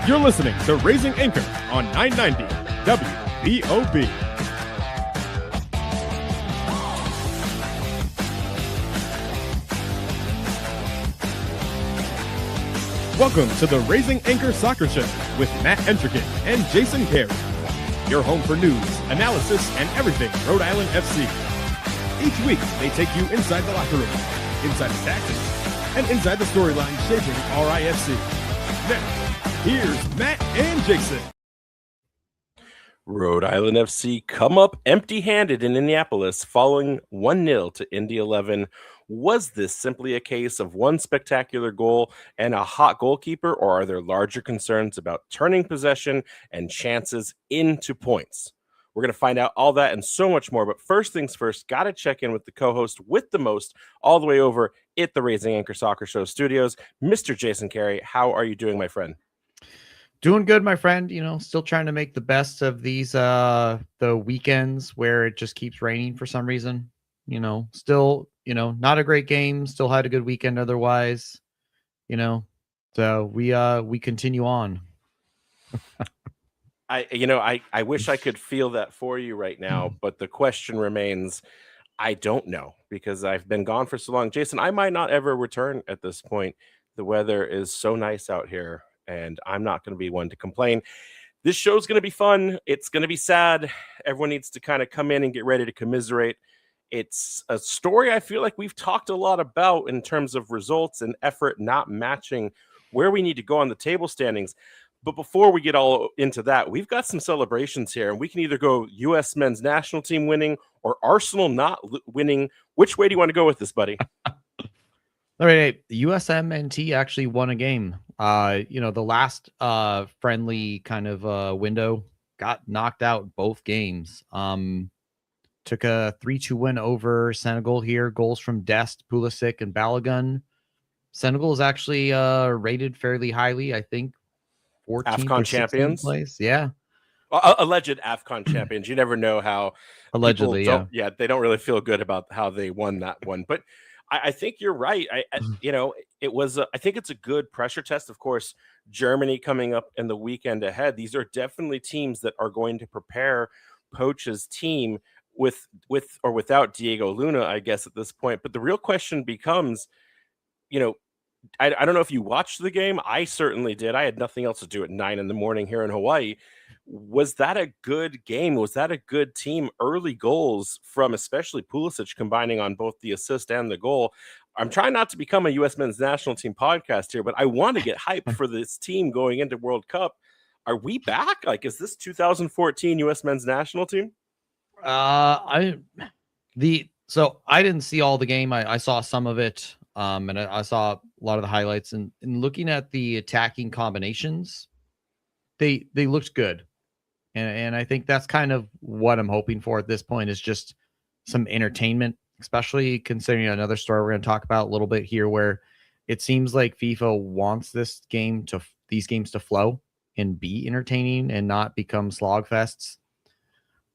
You're listening to Raising Anchor on 990 WBOB. Welcome to the Raising Anchor Soccer Show with Matt Entrican and Jason Carey. Your home for news, analysis, and everything Rhode Island FC. Each week, they take you inside the locker room, inside the tactics, and inside the storyline shaping RIFC. Now, here's Matt and Jason. Rhode Island FC come up empty-handed in Indianapolis following 1-0 to Indy 11. Was this simply a case of one spectacular goal and a hot goalkeeper, or are there larger concerns about turning possession and chances into points? We're going to find out all that and so much more. But first things first, got to check in with the co-host with the most all the way over at the Raising Anchor Soccer Show studios, Mr. Jason Carey. How are you doing, my friend? Doing good, my friend. You know, still trying to make the best of these the weekends where it just keeps raining for some reason. You know, still, not a great game. Still had a good weekend otherwise. So we continue on. I wish I could feel that for you right now, but the question remains, I don't know, because I've been gone for so long. Jason, I might not ever return at this point. The weather is so nice out here, and I'm not going to be one to complain. This show's going to be fun. It's going to be sad. Everyone needs to kind of come in and get ready to commiserate. It's a story I feel like we've talked a lot about in terms of results and effort not matching where we need to go on the table standings. But before we get all into that, we've got some celebrations here, and we can either go U.S. men's national team winning or Arsenal not winning. Which way do you want to go with this, buddy? All right, the USMNT actually won a game. The last friendly kind of window got knocked out both games. Took a 3-2 win over Senegal here. Goals from Dest, Pulisic, and Balogun. Senegal is actually rated fairly highly, I think. 14th AFCON or 16th champions. Place. Yeah. Alleged AFCON champions. You never know how. Allegedly, yeah. They don't really feel good about how they won that one. But I think you're right. It was. I think it's a good pressure test. Of course, Germany coming up in the weekend ahead. These are definitely teams that are going to prepare Poach's team with or without Diego Luna, I guess, at this point. But the real question becomes, I don't know if you watched the game. I certainly did. I had nothing else to do at 9 a.m. here in Hawaii. Was that a good game? Was that a good team? Early goals from especially Pulisic combining on both the assist and the goal. I'm trying not to become a U.S. men's national team podcast here, but I want to get hyped for this team going into World Cup. Are we back? Like, is this 2014 U.S. men's national team? I didn't see all the game. I saw some of it. And I saw a lot of the highlights, and looking at the attacking combinations, they looked good. And I think that's kind of what I'm hoping for at this point, is just some entertainment, especially considering another story we're going to talk about a little bit here, where it seems like FIFA wants these games to flow and be entertaining and not become slog fests.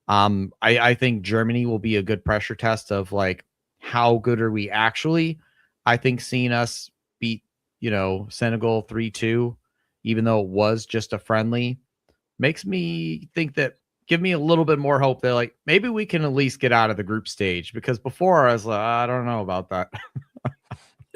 I think Germany will be a good pressure test of like, how good are we actually? I think seeing us beat, Senegal 3-2, even though it was just a friendly, makes me think that, give me a little bit more hope that like, maybe we can at least get out of the group stage, because before I was like, I don't know about that.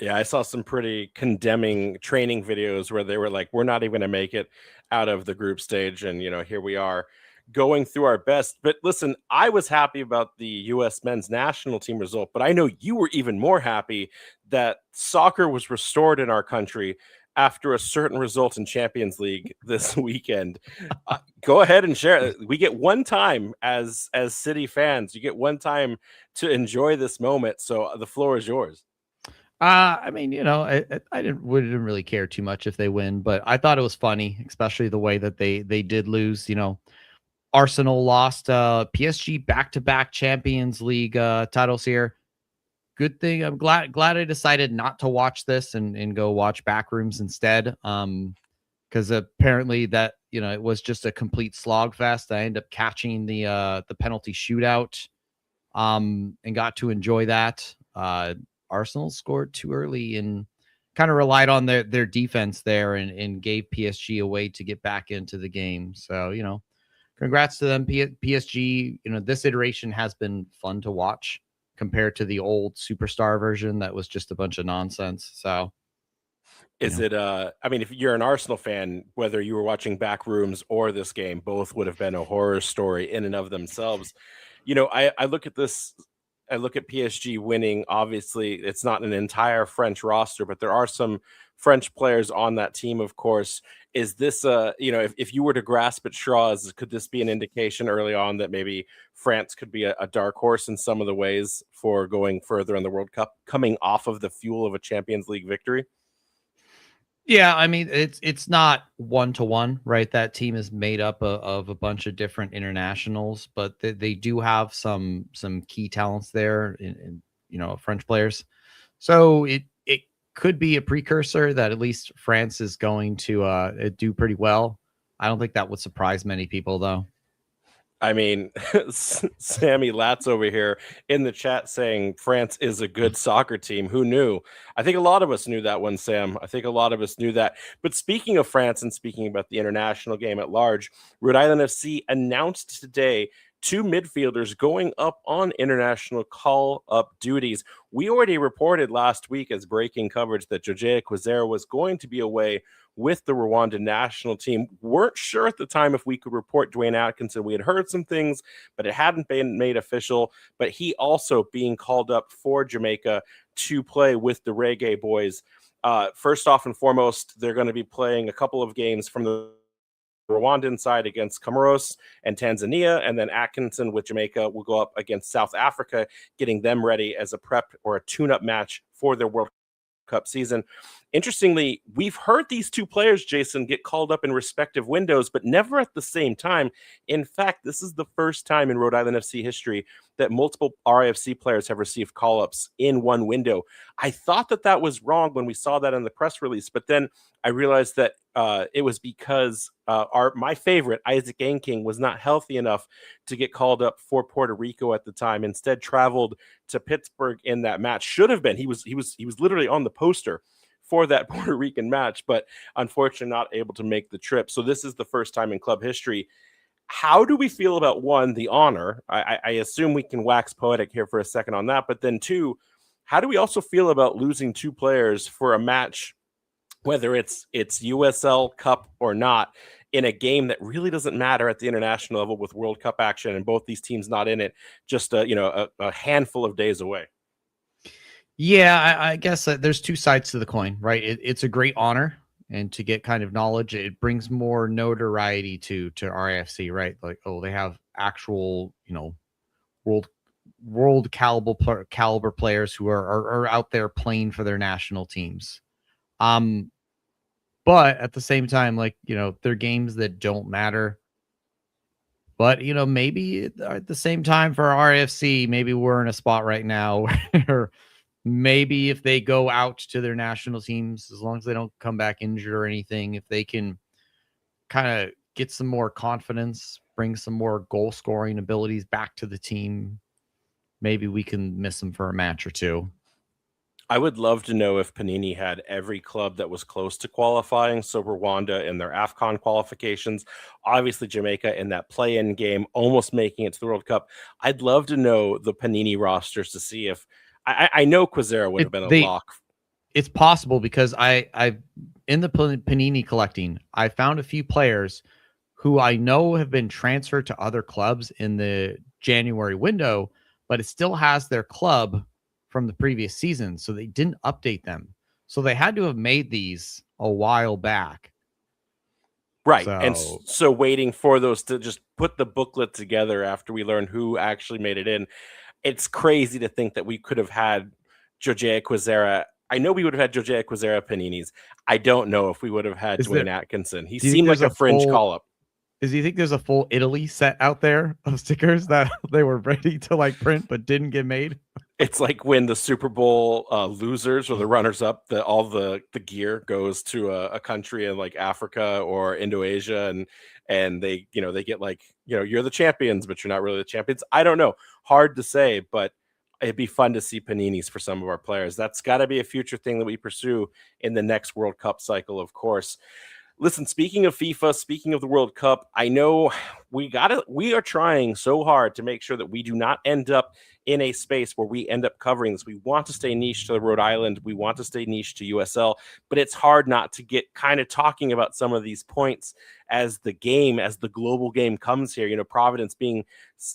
Yeah, I saw some pretty condemning training videos where they were like, we're not even going to make it out of the group stage. And, here we are going through our best. But listen, I was happy about the U.S. men's national team result, but I know you were even more happy that soccer was restored in our country after a certain result in Champions League this weekend. Go ahead and share. We get one time as City fans. You get one time to enjoy this moment. So the floor is yours. I wouldn't really care too much if they win, but I thought it was funny, especially the way that they did lose. Arsenal lost PSG back-to-back Champions League titles here. Good thing. I'm glad I decided not to watch this and go watch Backrooms instead. Because apparently that, it was just a complete slog fest. I ended up catching the penalty shootout and got to enjoy that. Arsenal scored too early, and kind of relied on their defense there and gave PSG a way to get back into the game. So, congrats to them. PSG, this iteration has been fun to watch compared to the old superstar version that was just a bunch of nonsense. So is it I mean, if you're an Arsenal fan, whether you were watching Backrooms or this game, both would have been a horror story in and of themselves. I look at this, I look at PSG winning. Obviously, it's not an entire French roster, but there are some French players on that team, of course. Is this if you were to grasp at straws, could this be an indication early on that maybe France could be a dark horse in some of the ways for going further in the World Cup, coming off of the fuel of a Champions League victory? Yeah, I mean, it's not 1-to-1, right? That team is made up of a bunch of different internationals, but they do have some key talents there in French players. So it could be a precursor that at least France is going to do pretty well. I don't think that would surprise many people, though. I mean, Sammy Latz over here in the chat saying France is a good soccer team. Who knew? I think a lot of us knew that one, Sam. I think a lot of us knew that. But speaking of France and speaking about the international game at large, Rhode Island FC announced today 2 midfielders going up on international call-up duties. We already reported last week as breaking coverage that Jose Quezera was going to be away with the Rwanda national team. Weren't sure at the time if we could report Dwayne Atkinson. We had heard some things, but it hadn't been made official. But he also being called up for Jamaica to play with the Reggae Boys. First off and foremost, they're going to be playing a couple of games from the Rwandan side against Comoros and Tanzania, and then Atkinson with Jamaica will go up against South Africa, getting them ready as a prep or a tune-up match for their World Cup season. Interestingly, we've heard these 2 players, Jason, get called up in respective windows, but never at the same time. In fact, this is the first time in Rhode Island FC history that multiple RIFC players have received call-ups in one window. I thought that was wrong when we saw that in the press release, but then I realized that it was because my favorite, Isaac Anking, was not healthy enough to get called up for Puerto Rico at the time. Instead, traveled to Pittsburgh in that match. Should have been. He was literally on the poster for that Puerto Rican match, but unfortunately not able to make the trip. So this is the first time in club history. How do we feel about, one, the honor? I assume we can wax poetic here for a second on that, but then 2, how do we also feel about losing 2 players for a match, whether it's USL Cup or not, in a game that really doesn't matter at the international level with World Cup action and both these teams not in it, just a handful of days away? Yeah, I guess there's 2 sides to the coin, right? It's a great honor, and to get kind of knowledge, it brings more notoriety to RIFC, right? Like, oh, they have actual, world caliber players who are out there playing for their national teams. But at the same time, like, they're games that don't matter. But, maybe at the same time for RIFC, maybe we're in a spot right now where maybe if they go out to their national teams, as long as they don't come back injured or anything, if they can kind of get some more confidence, bring some more goal scoring abilities back to the team, maybe we can miss them for a match or 2. I would love to know if Panini had every club that was close to qualifying. So Rwanda in their AFCON qualifications, obviously Jamaica in that play-in game, almost making it to the World Cup. I'd love to know the Panini rosters to see if I know Quezera would have been a lock. It's possible because I've in the Panini collecting, I found a few players who I know have been transferred to other clubs in the January window, but it still has their club from the previous season, so they didn't update them. So they had to have made these a while back. Right. And so waiting for those to just put the booklet together after we learn who actually made it in. It's crazy to think that we could have had Jose Quezera. I know we would have had Jose Quezera Paninis. I don't know if we would have had Dwayne Atkinson. He seemed like a fringe call-up. Do you think there's a full Italy set out there of stickers that they were ready to like print but didn't get made? It's like when the Super Bowl losers or the runners-up, all the gear goes to a country in like Africa or Indonesia, and they they get like, you're the champions, but you're not really the champions. I don't know. Hard to say, but it'd be fun to see paninis for some of our players. That's got to be a future thing that we pursue in the next World Cup cycle, of course. Listen, speaking of FIFA, speaking of the World Cup, I know we are trying so hard to make sure that we do not end up in a space where we end up covering this. We want to stay niche to the Rhode Island. We want to stay niche to USL, but it's hard not to get kind of talking about some of these points as the global game comes here. You know, Providence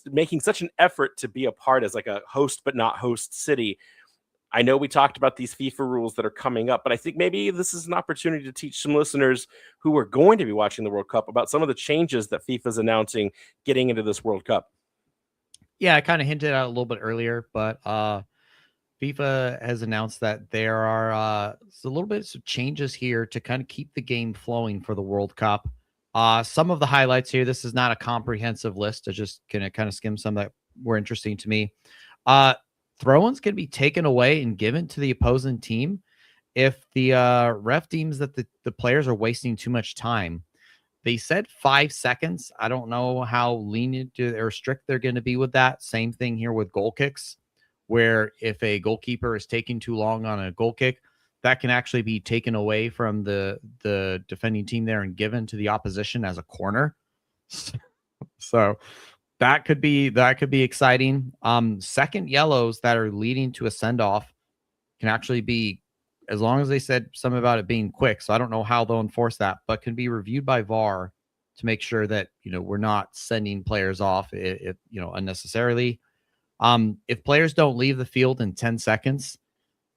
making such an effort to be a part as like a host but not host city. I know we talked about these FIFA rules that are coming up, but I think maybe this is an opportunity to teach some listeners who are going to be watching the World Cup about some of the changes that FIFA is announcing getting into this World Cup. Yeah, I kind of hinted at a little bit earlier, but FIFA has announced that there are a little bit of changes here to kind of keep the game flowing for the World Cup. Some of the highlights here, this is not a comprehensive list. I just kind of skim some that were interesting to me. Throw-ins can be taken away and given to the opposing team if the ref deems that the players are wasting too much time. They said 5 seconds. I don't know how lenient or strict they're going to be with that. Same thing here with goal kicks, where if a goalkeeper is taking too long on a goal kick, that can actually be taken away from the defending team there and given to the opposition as a corner. So that could be exciting. Second yellows that are leading to a send-off can actually be, as long as they said something about it being quick. So I don't know how they'll enforce that, but can be reviewed by VAR to make sure that, we're not sending players off if unnecessarily. If players don't leave the field in 10 seconds,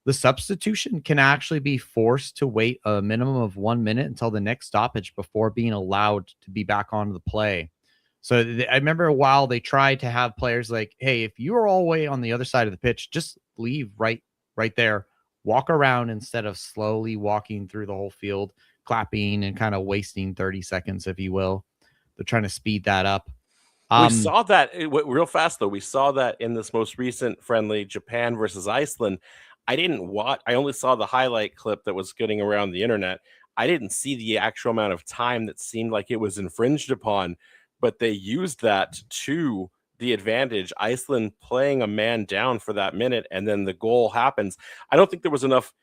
the substitution can actually be forced to wait a minimum of 1 minute until the next stoppage before being allowed to be back onto the play. So I remember a while they tried to have players like, hey, if you're all the way on the other side of the pitch, just leave right there, walk around instead of slowly walking through the whole field, clapping and kind of wasting 30 seconds, if you will. They're trying to speed that up. We saw that real fast, though. We saw that in this most recent friendly, Japan versus Iceland. I only saw the highlight clip that was getting around the internet. I didn't see the actual amount of time that seemed like it was infringed upon, but they used that to the advantage. Iceland playing a man down for that minute, and then the goal happens. I don't think there was enough,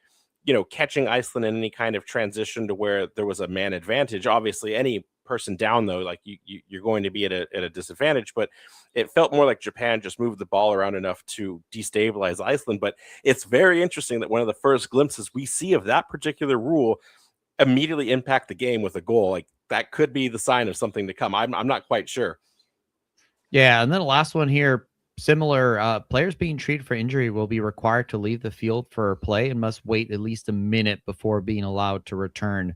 catching Iceland in any kind of transition to where there was a man advantage. Obviously, any person down, though, like you're going to be at a disadvantage, but it felt more like Japan just moved the ball around enough to destabilize Iceland. But it's very interesting that one of the first glimpses we see of that particular rule immediately impact the game with a goal. Like, that could be the sign of something to come. I'm not quite sure. Yeah, and then the last one here, similar. Players being treated for injury will be required to leave the field for play and must wait at least a minute before being allowed to return.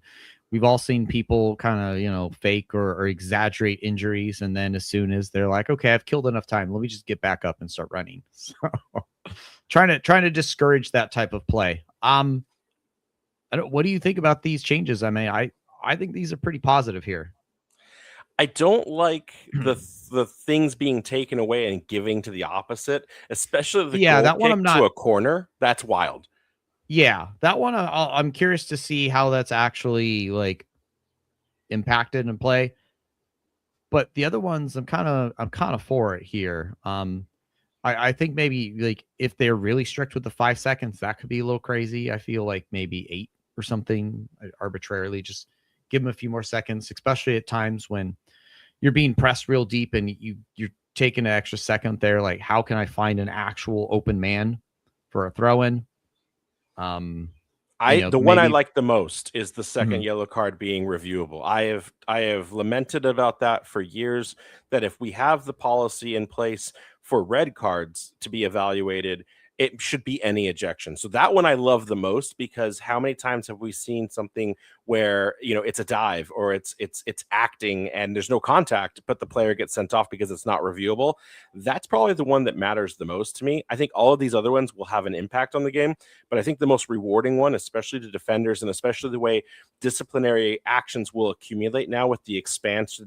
We've all seen people kind of, fake or exaggerate injuries, and then as soon as they're like, okay, I've killed enough time, let me just get back up and start running. So trying to discourage that type of play. What do you think about these changes? I mean, I think these are pretty positive here. I don't like the things being taken away and giving to the opposite, especially the goal that one kick to a corner. That's wild. Yeah, that one I'm curious to see how that's actually like impacted in play. But the other ones, I'm kind of for it here. I think maybe like if they're really strict with the 5 seconds, that could be a little crazy. I feel like maybe 8 or something arbitrarily. Just give them a few more seconds, especially at times when you're being pressed real deep and you're taking an extra second there. Like, how can I find an actual open man for a throw-in? The one I like the most is the second yellow card being reviewable. I have lamented about that for years, that if we have the policy in place for red cards to be evaluated, it should be any ejection. So that one I love the most, because how many times have we seen something where, it's a dive or it's acting and there's no contact, but the player gets sent off because it's not reviewable. That's probably the one that matters the most to me. I think all of these other ones will have an impact on the game, but I think the most rewarding one, especially to defenders and especially the way disciplinary actions will accumulate now with the expanse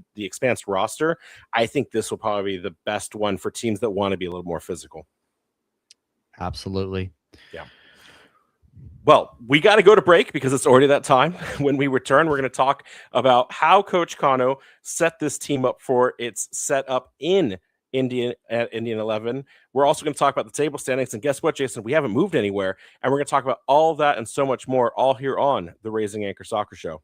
roster, I think this will probably be the best one for teams that want to be a little more physical. Absolutely. Yeah. Well, we got to go to break because it's already that time. When we return, we're going to talk about how Coach Cano set this team up for its setup in Indy at Indy 11. We're also going to talk about the table standings. And guess what, Jason? We haven't moved anywhere. And we're going to talk about all that and so much more all here on the Raising Anchor Soccer Show.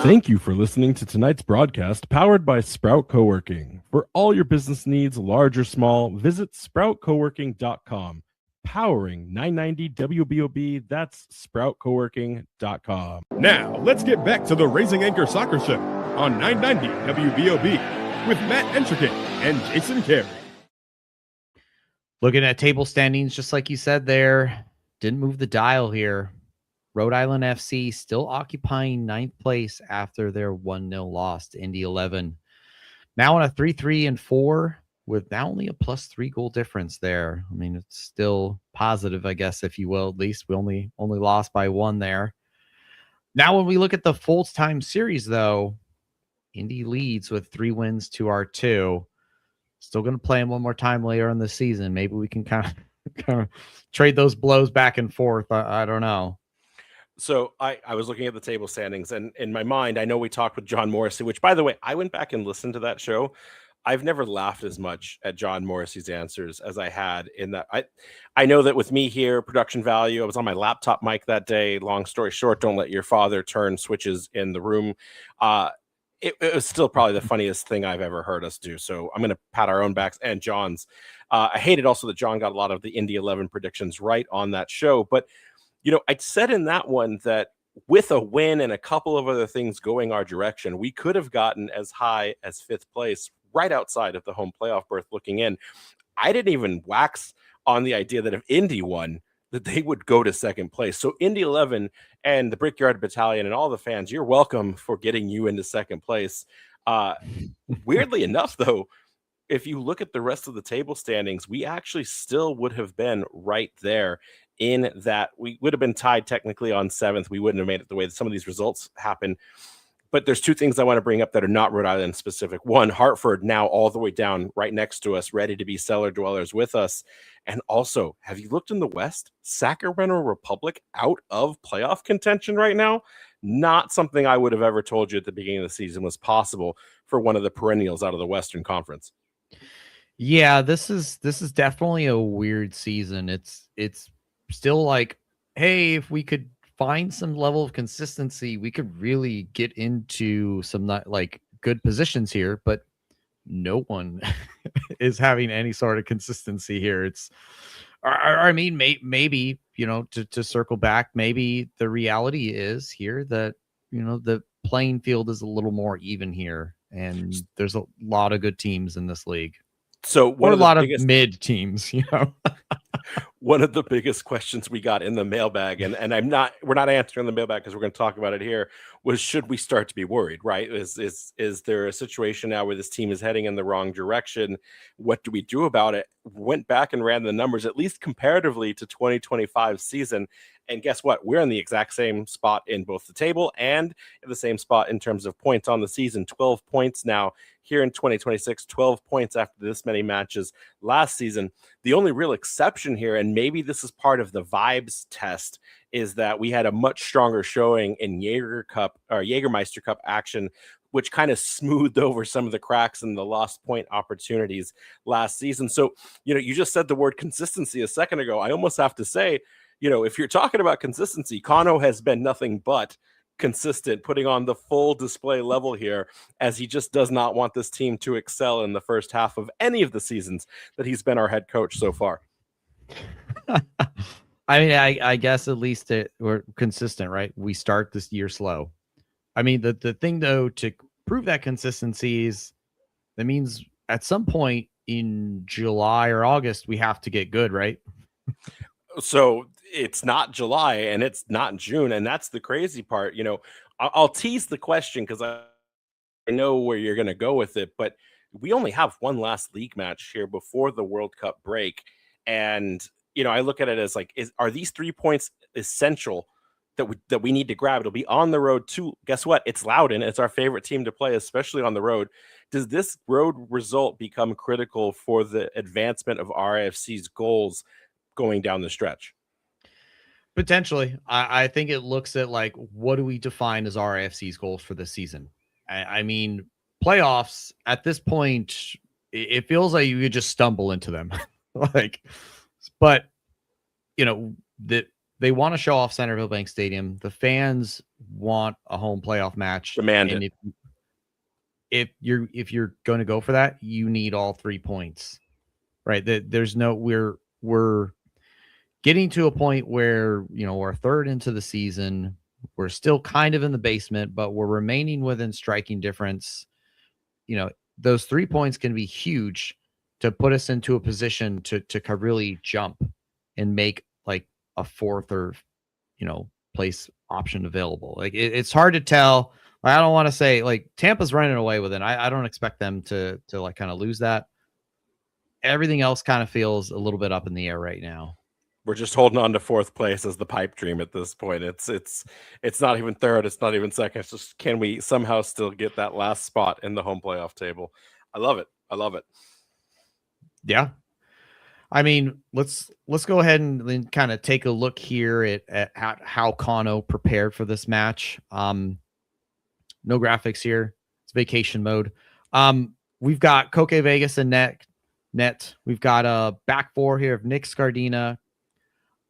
Thank you for listening to tonight's broadcast powered by Sprout Coworking. For all your business needs, large or small, visit sproutcoworking.com. Powering 990 WBOB, that's sproutcoworking.com. Now, let's get back to the Raising Anchor Soccer Show on 990 WBOB with Matt Entrican and Jason Carey. Looking at table standings, just like you said there, didn't move the dial here. Rhode Island FC still occupying 9th place after their 1-0 loss to Indy 11. Now on a 3-3-4 with now only a +3 goal difference there. I mean, it's still positive, I guess, if you will. At least we only lost by 1 there. Now when we look at the full-time series, though, Indy leads with 3 wins to our 2. Still going to play them one more time later in the season. Maybe we can kind of trade those blows back and forth. I don't know. So I was looking at the table standings, and in my mind, I know we talked with John Morrissey, which, by the way, I went back and listened to that show. I've never laughed as much at John Morrissey's answers as I had in that. I know that with me here, production value, I was on my laptop mic that day. Long story short, don't let your father turn switches in the room. It was still probably the funniest thing I've ever heard us do. So I'm going to pat our own backs and John's. I hated also that John got a lot of the Indy 11 predictions right on that show. But, you know, I said in that one that with a win and a couple of other things going our direction, we could have gotten as high as 5th place, right outside of the home playoff berth looking in. I didn't even wax on the idea that if Indy won, that they would go to 2nd place. So Indy 11 and the Brickyard Battalion and all the fans, you're welcome for getting you into 2nd place. Weirdly enough, though, if you look at the rest of the table standings, we actually still would have been right there in that we would have been tied technically on 7th. We wouldn't have made it the way that some of these results happen. But there's 2 things I want to bring up that are not Rhode Island specific. One, Hartford now all the way down right next to us, ready to be cellar dwellers with us. And also, have you looked in the West? Sacramento Republic out of playoff contention right now? Not something I would have ever told you at the beginning of the season was possible for one of the perennials out of the Western Conference. Yeah, this is definitely a weird season. It's still like, hey, if we could find some level of consistency, we could really get into some like good positions here, but no one is having any sort of consistency here. It's, I mean, maybe, you know, to circle back, maybe the reality is here that, you know, the playing field is a little more even here, and there's a lot of good teams in this league. So a lot of mid teams, you know. One of the biggest questions we got in the mailbag, and we're not answering the mailbag because we're going to talk about it here, was should we start to be worried, right? Is there a situation now where this team is heading in the wrong direction? What do we do about it? Went back and ran the numbers, at least comparatively to 2025 season. And guess what? We're in the exact same spot in both the table and in the same spot in terms of points on the season. 12 points now here in 2026, 12 points after this many matches last season. The only real exception here, and maybe this is part of the vibes test, is that we had a much stronger showing in Jägermeister Cup action, which kind of smoothed over some of the cracks and the lost point opportunities last season. So, you know, you just said the word consistency a second ago. I almost have to say, you know, if you're talking about consistency, Kano has been nothing but consistent, putting on the full display level here, as he just does not want this team to excel in the first half of any of the seasons that he's been our head coach so far. I mean, I guess at least we're consistent, right? We start this year slow. I mean, the thing, though, to prove that consistency is that means at some point in July or August, we have to get good, right? So it's not July and it's not June. And that's the crazy part. You know, I'll tease the question because I know where you're going to go with it, but we only have one last league match here before the World Cup break. And, you know, I look at it as like, are these 3 points essential that we need to grab? It'll be on the road too. Guess what? It's Loudoun. It's our favorite team to play, especially on the road. Does this road result become critical for the advancement of RIFC's goals going down the stretch? Potentially. I think it looks at like, what do we define as RIFC's goals for this season? I mean, playoffs at this point, it feels like you could just stumble into them. But that they want to show off Centerville Bank Stadium. The fans want a home playoff match. Demand and it. If you're going to go for that, you need all 3 points, right? We're getting to a point where, we're a third into the season. We're still kind of in the basement, but we're remaining within striking difference. Those 3 points can be huge to put us into a position to really jump and make like a fourth or, place option available. Like it's hard to tell. I don't want to say like Tampa's running away with it. I don't expect them to like kind of lose that. Everything else kind of feels a little bit up in the air right now. We're just holding on to fourth place as the pipe dream at this point. It's not even third. It's not even second. It's just, can we somehow still get that last spot in the home playoff table? I love it. Yeah. I mean, let's go ahead and then kind of take a look here at how Kano prepared for this match. No graphics here. It's vacation mode. We've got Koke Vegas and net. We've got a back four here of Nick Scardina,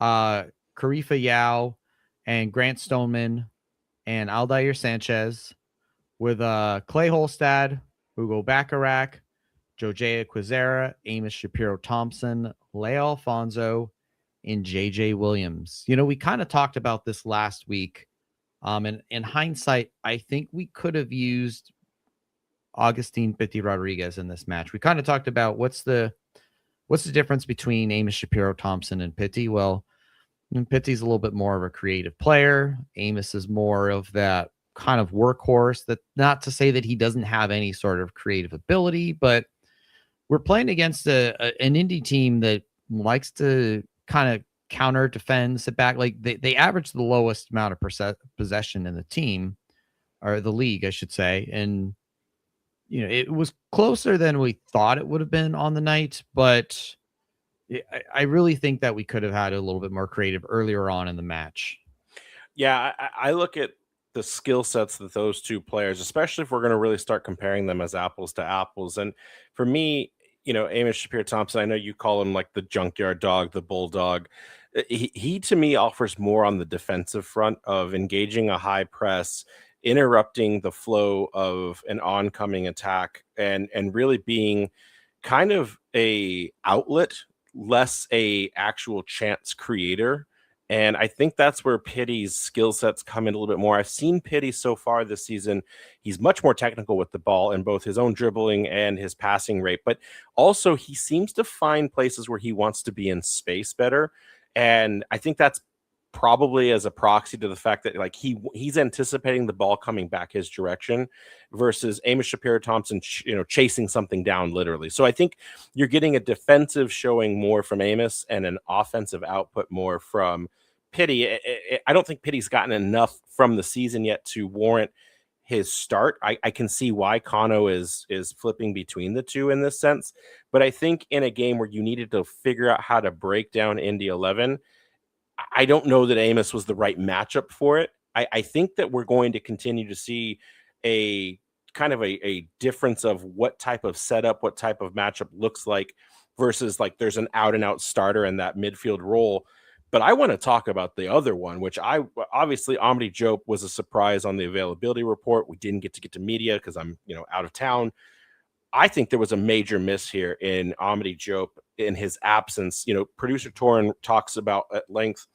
Karifa Yao, and Grant Stoneman, and Aldair Sanchez, with Clay Holstad, Hugo Bacharach, Jojea Quizera, Amos Shapiro-Thompson, Leo Alfonso, and JJ Williams. We kind of talked about this last week. And in hindsight, I think we could have used Augustine Pitti Rodriguez in this match. We kind of talked about what's the difference between Amos Shapiro-Thompson and Pitti. Well, Pitti's a little bit more of a creative player. Amos is more of that kind of workhorse. That, not to say that he doesn't have any sort of creative ability, but we're playing against an Indy team that likes to kind of counter, defend, sit back. Like they average the lowest amount of possession in the team, or the league, I should say. And, it was closer than we thought it would have been on the night, but I really think that we could have had a little bit more creative earlier on in the match. Yeah, I look at the skill sets that those two players, especially if we're going to really start comparing them as apples to apples. And for me, Amos Shapiro-Thompson, I know you call him like the junkyard dog, the bulldog. He to me offers more on the defensive front of engaging a high press, interrupting the flow of an oncoming attack, and really being kind of a outlet, less a actual chance creator. And I think that's where Pitti's skill sets come in a little bit more. I've seen Pitti so far this season. He's much more technical with the ball in both his own dribbling and his passing rate, but also he seems to find places where he wants to be in space better. And I think that's probably as a proxy to the fact that like he's anticipating the ball coming back his direction versus Amos Shapiro-Thompson, chasing something down literally. So I think you're getting a defensive showing more from Amos and an offensive output more from Pitti. I don't think Pitti's gotten enough from the season yet to warrant his start. I can see why Kano is flipping between the two in this sense, but I think in a game where you needed to figure out how to break down Indy 11, I don't know that Amos was the right matchup for it. I think that we're going to continue to see a kind of a difference of what type of setup, what type of matchup looks like versus like there's an out and out starter in that midfield role. But I want to talk about the other one, which obviously Amity Diop was a surprise on the availability report. We didn't get to media because I'm, out of town. I think there was a major miss here in Amity Diop in his absence. Producer Torin talks about at length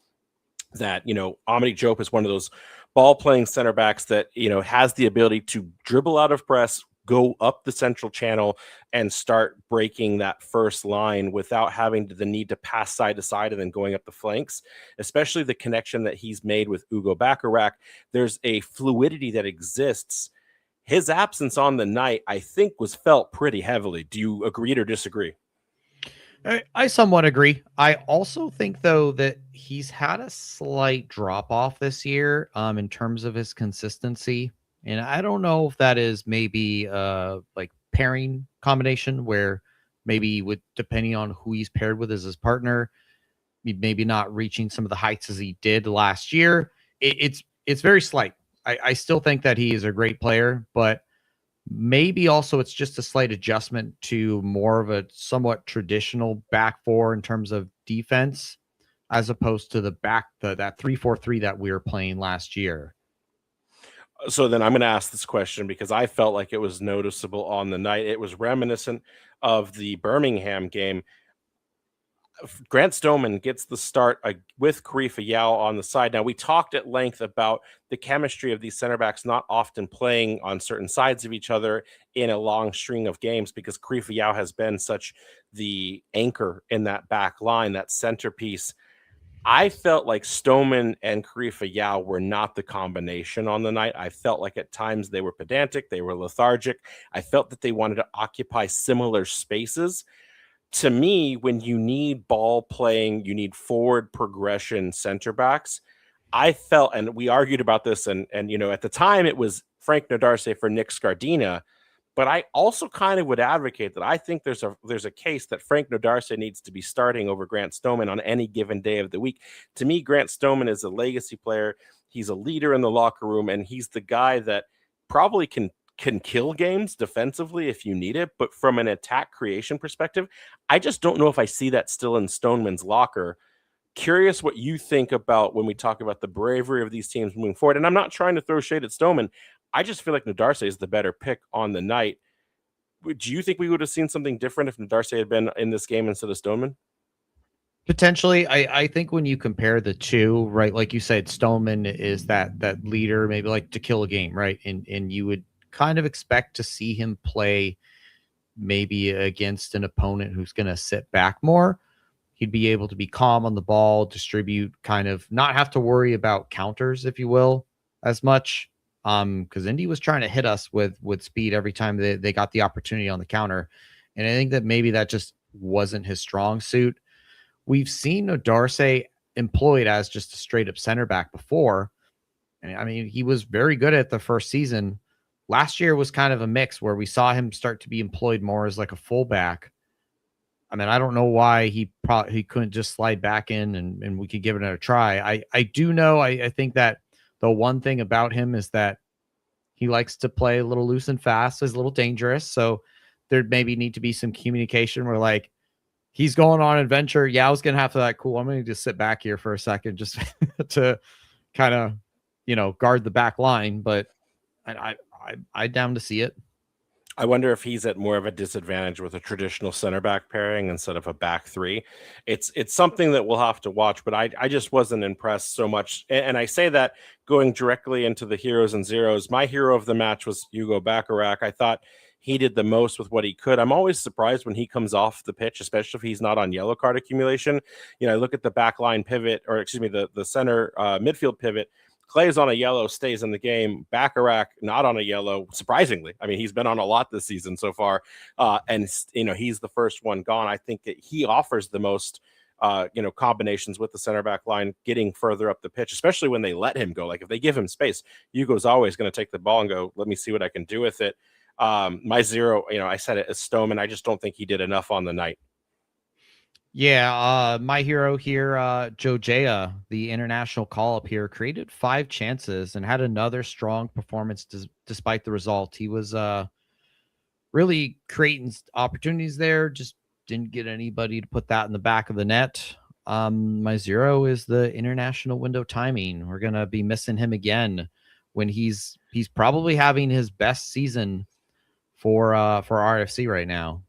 that, Amity Diop is one of those ball playing center backs that, has the ability to dribble out of press, go up the central channel and start breaking that first line without having the need to pass side to side and then going up the flanks, especially the connection that he's made with Hugo Bacharach. There's a fluidity that exists. His absence on the night, I think, was felt pretty heavily. Do you agree or disagree? I somewhat agree. I also think, though, that he's had a slight drop off this year in terms of his consistency. And I don't know if that is maybe like pairing combination where maybe depending on who he's paired with as his partner, maybe not reaching some of the heights as he did last year. It's very slight. I still think that he is a great player, but Maybe also it's just a slight adjustment to more of a somewhat traditional back four in terms of defense, as opposed to that 3-4-3 that we were playing last year. So then I'm going to ask this question because I felt like it was noticeable on the night. It was reminiscent of the Birmingham game. Grant Stoneman gets the start with Karifa Yao on the side. Now, we talked at length about the chemistry of these center backs not often playing on certain sides of each other in a long string of games because Karifa Yao has been such the anchor in that back line, that centerpiece. I felt like Stoneman and Karifa Yao were not the combination on the night. I felt like at times they were pedantic, they were lethargic. I felt that they wanted to occupy similar spaces. To me, when you need ball playing, you need forward progression center backs. I felt, and we argued about this, and at the time it was Frank Nodarce for Nick Scardina, but I also kind of would advocate that I think there's a case that Frank Nodarce needs to be starting over Grant Stoneman on any given day of the week. To me, Grant Stoneman is a legacy player. He's a leader in the locker room, and he's the guy that probably can kill games defensively if you need it. But from an attack creation perspective, I just don't know if I see that still in Stoneman's locker. Curious what you think about when we talk about the bravery of these teams moving forward. And I'm not trying to throw shade at Stoneman. I just feel like Nodarce is the better pick on the night. Do you think we would have seen something different if Nodarce had been in this game instead of Stoneman? Potentially. I think when you compare the two, right, like you said, Stoneman is that leader, maybe like to kill a game, right? And you would kind of expect to see him play maybe against an opponent who's going to sit back more. He'd be able to be calm on the ball, distribute, kind of not have to worry about counters, if you will, as much. Because Indy was trying to hit us with speed every time they got the opportunity on the counter. And I think that maybe that just wasn't his strong suit. We've seen Nodarce employed as just a straight up center back before. And I mean, he was very good at the first season. Last year was kind of a mix where we saw him start to be employed more as like a fullback. I mean, I don't know why he couldn't just slide back in and we could give it a try. I do know, I think that the one thing about him is that he likes to play a little loose and fast, is a little dangerous. So there maybe need to be some communication where like he's going on an adventure. Yeah, I was going to have to like, cool, I'm going to just sit back here for a second just to kind of, guard the back line. But I'm down to see it. I wonder if he's at more of a disadvantage with a traditional center back pairing instead of a back three. It's something that we'll have to watch, but I just wasn't impressed so much. And I say that going directly into the heroes and zeros. My hero of the match was Hugo Bacharach. I thought he did the most with what he could. I'm always surprised when he comes off the pitch, especially if he's not on yellow card accumulation. I look at the back line pivot, or excuse me, the center midfield pivot. Clay's on a yellow, stays in the game. Bacharach not on a yellow, surprisingly. I mean, he's been on a lot this season so far, and he's the first one gone. I think that he offers the most, combinations with the center back line, getting further up the pitch, especially when they let him go. Like if they give him space, Hugo's always going to take the ball and go, "Let me see what I can do with it." My zero, I said it as Stoneman. I just don't think he did enough on the night. Yeah, my hero here, Joe Jaya, the international call-up here, created 5 chances and had another strong performance despite the result. He was really creating opportunities there, just didn't get anybody to put that in the back of the net. My zero is the international window timing. We're going to be missing him again when he's probably having his best season for RFC right now.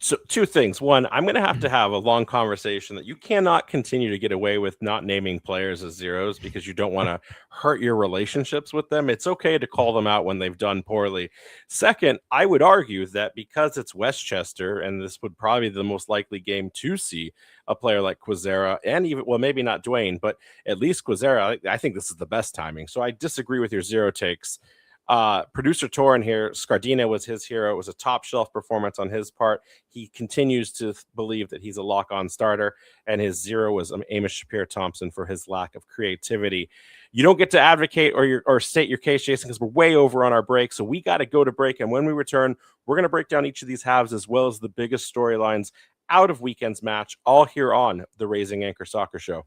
So 2 things. One, I'm going to have a long conversation that you cannot continue to get away with not naming players as zeros because you don't want to hurt your relationships with them. It's okay to call them out when they've done poorly. Second, I would argue that because it's Westchester, and this would probably be the most likely game to see a player like Quezera, and even, well, maybe not Dwayne, but at least Quezera, I think this is the best timing. So I disagree with your zero takes. Producer Torin here, Scardina was his hero. It was a top shelf performance on his part. He continues to believe that he's a lock-on starter, and his zero was Amos Shapiro-Thompson for his lack of creativity. You don't get to advocate or state your case, Jason, because we're way over on our break, so we got to go to break, and when we return, we're going to break down each of these halves as well as the biggest storylines out of weekend's match, all here on the Raising Anchor Soccer Show.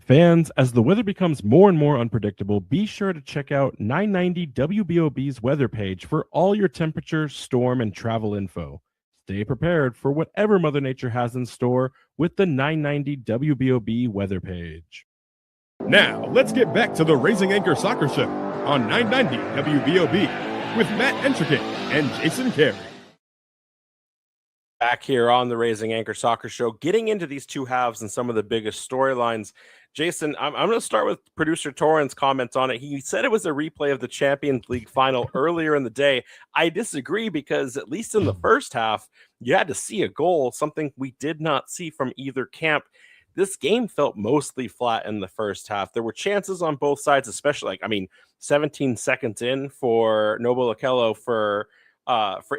Fans, as the weather becomes more and more unpredictable, be sure to check out 990 WBOB's weather page for all your temperature, storm, and travel info. Stay prepared for whatever Mother Nature has in store with the 990 WBOB weather page. Now, let's get back to the Raising Anchor Soccer Show on 990 WBOB with Matt Entrican and Jason Carey. Back here on the Raising Anchor Soccer Show, getting into these two halves and some of the biggest storylines. Jason, I'm going to start with producer Torrens' comments on it. He said it was a replay of the Champions League final earlier in the day. I disagree because at least in the first half, you had to see a goal, something we did not see from either camp. This game felt mostly flat in the first half. There were chances on both sides, especially 17 seconds in for Noble Okello for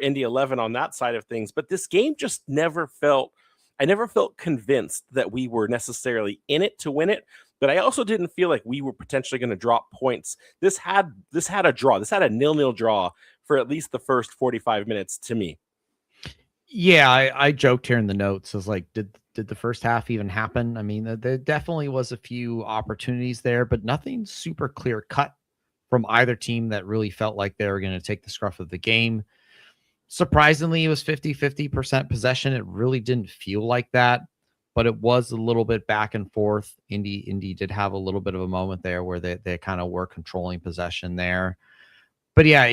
Indy 11 on that side of things. But this game just I never felt convinced that we were necessarily in it to win it, but I also didn't feel like we were potentially going to drop points. This had a draw. This had a 0-0 draw for at least the first 45 minutes to me. Yeah, I joked here in the notes. I was like, did the first half even happen? I mean, there definitely was a few opportunities there, but nothing super clear cut from either team that really felt like they were going to take the scruff of the game. Surprisingly, it was 50% possession. It really didn't feel like that, but it was a little bit back and forth. Indy did have a little bit of a moment there where they kind of were controlling possession there. But yeah,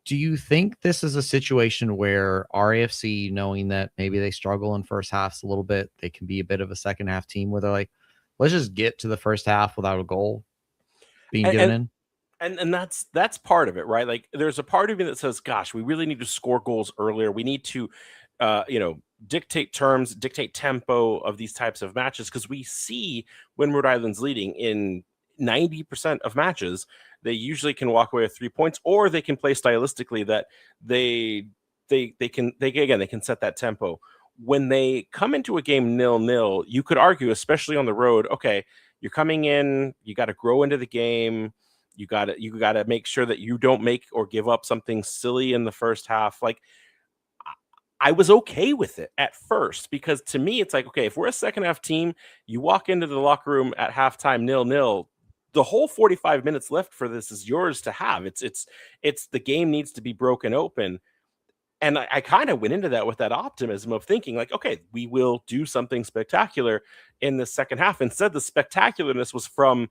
do you think this is a situation where RAFC, knowing that maybe they struggle in first halves a little bit, they can be a bit of a second half team where they're like, let's just get to the first half without a goal being given in? And that's part of it, right? Like there's a part of me that says, gosh, we really need to score goals earlier. We need to, dictate terms, dictate tempo of these types of matches. Because we see when Rhode Island's leading in 90% of matches, they usually can walk away with 3 points, or they can play stylistically that they can set that tempo. When they come into a game 0-0, you could argue, especially on the road, okay, you're coming in, you got to grow into the game. You got to make sure that you don't make or give up something silly in the first half. Like I was okay with it at first, because to me, it's like, okay, if we're a second half team, you walk into the locker room at halftime 0-0, the whole 45 minutes left for this is yours to have. It's the game needs to be broken open. And I kind of went into that with that optimism of thinking like, okay, we will do something spectacular in the second half. Instead, the spectacularness was from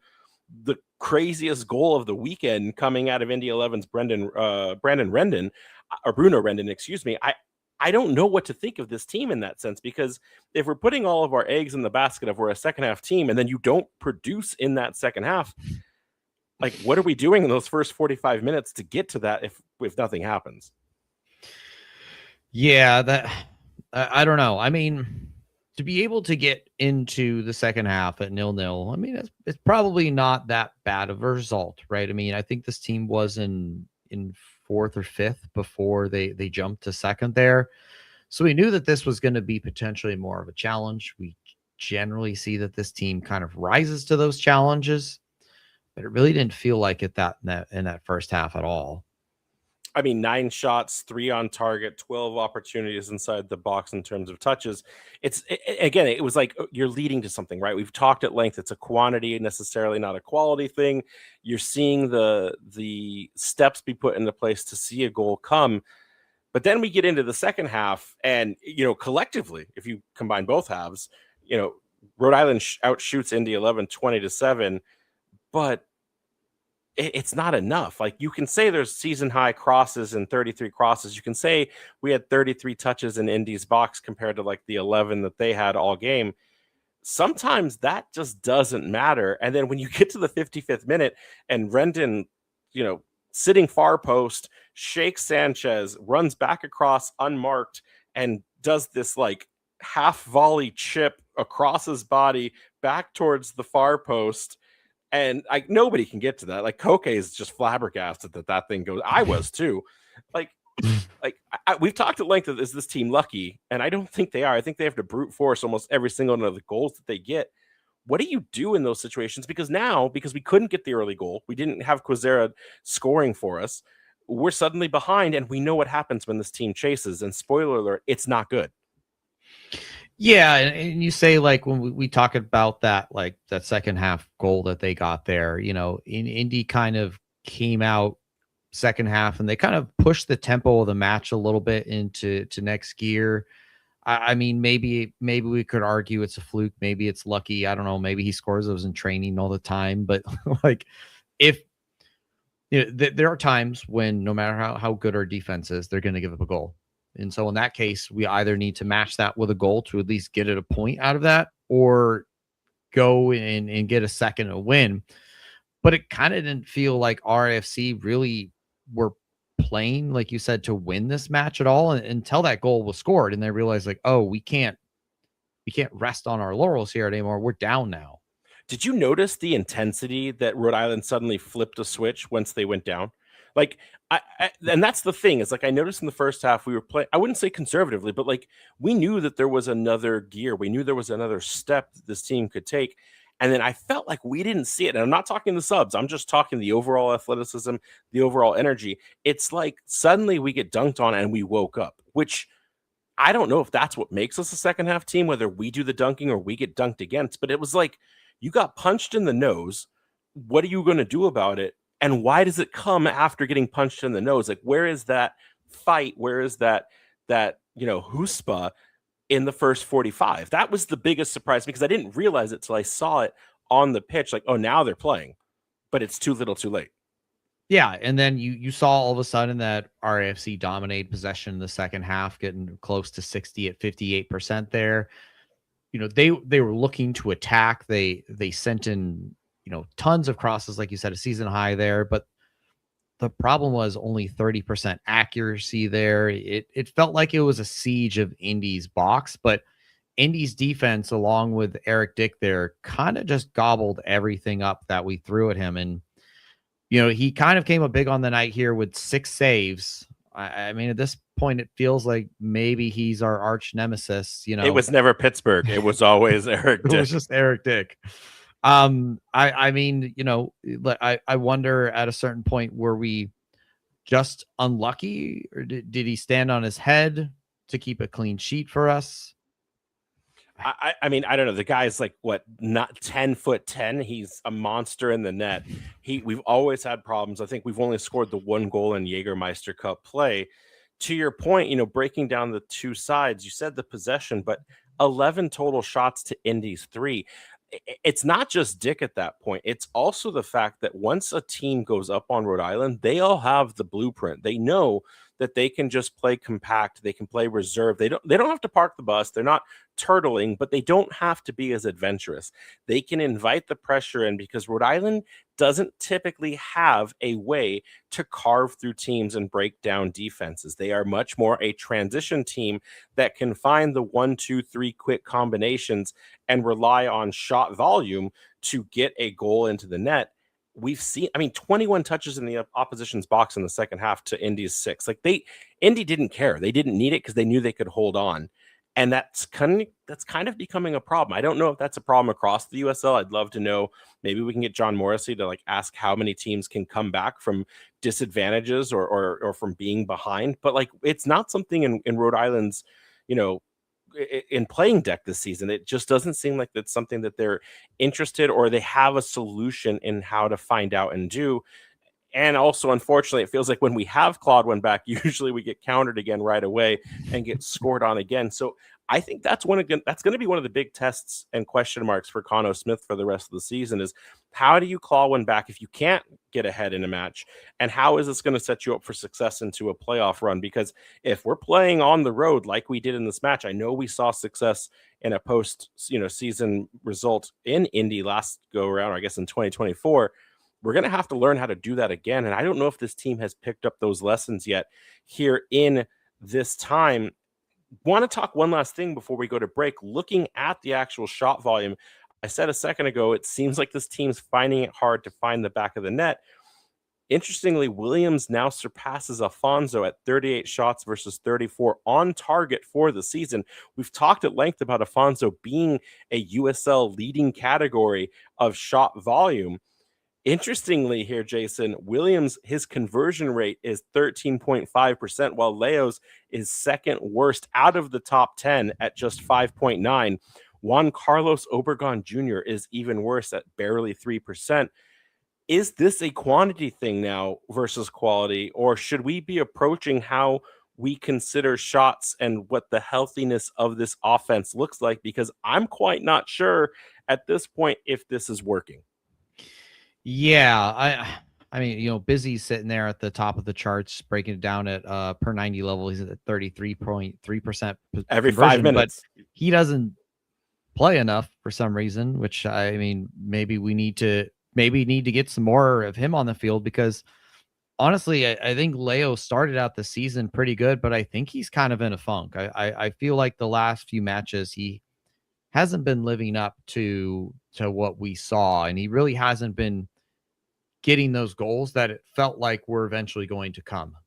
the craziest goal of the weekend coming out of Indy 11's Bruno Rendon, excuse me. I don't know what to think of this team in that sense, because if we're putting all of our eggs in the basket of we're a second half team and then you don't produce in that second half, like what are we doing in those first 45 minutes to get to that if nothing happens? Yeah, I don't know. I mean, to be able to get into the second half at 0-0, I mean, it's probably not that bad of a result, right? I mean, I think this team was in fourth or fifth before they jumped to second there. So we knew that this was going to be potentially more of a challenge. We generally see that this team kind of rises to those challenges, but it really didn't feel like it in that first half at all. I mean, 9 shots, 3 on target, 12 opportunities inside the box in terms of touches. It was like you're leading to something, right? We've talked at length. It's a quantity, necessarily not a quality thing. You're seeing the steps be put into place to see a goal come. But then we get into the second half, and collectively, if you combine both halves, Rhode Island outshoots Indy 11 20-7, but it's not enough. Like you can say there's season high crosses and 33 crosses. You can say we had 33 touches in Indy's box compared to like the 11 that they had all game. Sometimes that just doesn't matter. And then when you get to the 55th minute and Rendon, sitting far post, shakes Sanchez, runs back across unmarked, and does this like half volley chip across his body back towards the far post. And nobody can get to that. Like Koke is just flabbergasted that thing goes. I was too. We've talked at length of is this team lucky, and I don't think they are. I think they have to brute force almost every single one of the goals that they get. What do you do in those situations? Because we couldn't get the early goal, we didn't have Quezera scoring for us. We're suddenly behind, and we know what happens when this team chases. And spoiler alert, it's not good. Yeah, and you say like when we talk about that, like that second half goal that they got there, in Indy kind of came out second half and they kind of pushed the tempo of the match a little bit into next gear. I mean, maybe we could argue it's a fluke, maybe it's lucky. I don't know. Maybe he scores those in training all the time, but like if there are times when no matter how good our defense is, they're going to give up a goal. And so in that case, we either need to match that with a goal to at least get it a point out of that, or go and get a second a win. But it kind of didn't feel like RFC really were playing, like you said, to win this match at all until that goal was scored. And they realized like, oh, we can't rest on our laurels here anymore. We're down now. Did you notice the intensity that Rhode Island suddenly flipped a switch once they went down? Like, and that's the thing is like, I noticed in the first half we were playing, I wouldn't say conservatively, but like we knew that there was another gear. We knew there was another step that this team could take. And then I felt like we didn't see it. And I'm not talking the subs. I'm just talking the overall athleticism, the overall energy. It's like suddenly we get dunked on and we woke up, which I don't know if that's what makes us a second half team, whether we do the dunking or we get dunked against. But it was like you got punched in the nose. What are you going to do about it? And why does it come after getting punched in the nose? Like, where is that fight? Where is that chutzpah in the first 45? That was the biggest surprise because I didn't realize it till I saw it on the pitch. Like, oh, now they're playing, but it's too little too late. Yeah, and then you saw all of a sudden that RAFC dominated possession in the second half, getting close to 60 at 58% there. They were looking to attack. They sent in tons of crosses, like you said, a season high there, but the problem was only 30% accuracy there. It felt like it was a siege of Indy's box, but Indy's defense, along with Eric Dick there, kind of just gobbled everything up that we threw at him. And, he kind of came up big on the night here with 6 saves. I mean, at this point, it feels like maybe he's our arch nemesis. It was never Pittsburgh. It was always Eric Dick. It was just Eric Dick. I mean, I wonder at a certain point, were we just unlucky, or did he stand on his head to keep a clean sheet for us? I mean, I don't know. The guy's like not 10'10". He's a monster in the net. We've always had problems. I think we've only scored the 1 goal in Jägermeister Cup play. To your point, breaking down the two sides, you said the possession, but 11 total shots to Indy's 3. It's not just Dick at that point. It's also the fact that once a team goes up on Rhode Island, they all have the blueprint. They know that they can just play compact. They can play reserve. They don't have to park the bus. They're not turtling, but they don't have to be as adventurous. They can invite the pressure in because Rhode Island doesn't typically have a way to carve through teams and break down defenses. They are much more a transition team that can find the 1, 2, 3 quick combinations and rely on shot volume to get a goal into the net. We've seen, 21 touches in the opposition's box in the second half to Indy's 6. Like Indy didn't care. They didn't need it because they knew they could hold on. And that's kind of becoming a problem. I don't know if that's a problem across the USL. I'd love to know. Maybe we can get John Morrissey to ask how many teams can come back from disadvantages or from being behind. But it's not something in Rhode Island's, in playing deck this season. It just doesn't seem like that's something that they're interested or they have a solution in how to find out and do. And also, unfortunately, it feels like when we have clawed one back, usually we get countered again right away and get scored on again. So I think that's going to be one of the big tests and question marks for Conno Smith for the rest of the season is how do you claw one back if you can't get ahead in a match? And how is this going to set you up for success into a playoff run? Because if we're playing on the road like we did in this match, I know we saw success in a post season result in Indy last go around, or I guess in 2024. We're going to have to learn how to do that again. And I don't know if this team has picked up those lessons yet here in this time. Want to talk one last thing before we go to break. Looking at the actual shot volume, I said a second ago, it seems like this team's finding it hard to find the back of the net. Interestingly, Williams now surpasses Afonso at 38 shots versus 34 on target for the season. We've talked at length about Afonso being a USL leading category of shot volume. Interestingly here, Jason, Williams, his conversion rate is 13.5%, while Leo's is second worst out of the top 10 at just 5.9. Juan Carlos Obregon Jr. is even worse at barely 3%. Is this a quantity thing now versus quality, or should we be approaching how we consider shots and what the healthiness of this offense looks like? Because I'm quite not sure at this point if this is working. Yeah, I mean, Busy's sitting there at the top of the charts, breaking it down at per 90 level. He's at 33.3% every 5 minutes. But he doesn't play enough for some reason, which I mean, maybe we need to get some more of him on the field, because honestly, I think Leo started out the season pretty good, but I think he's kind of in a funk. I feel like the last few matches he hasn't been living up to what we saw, and he really hasn't been getting those goals that it felt like were eventually going to come.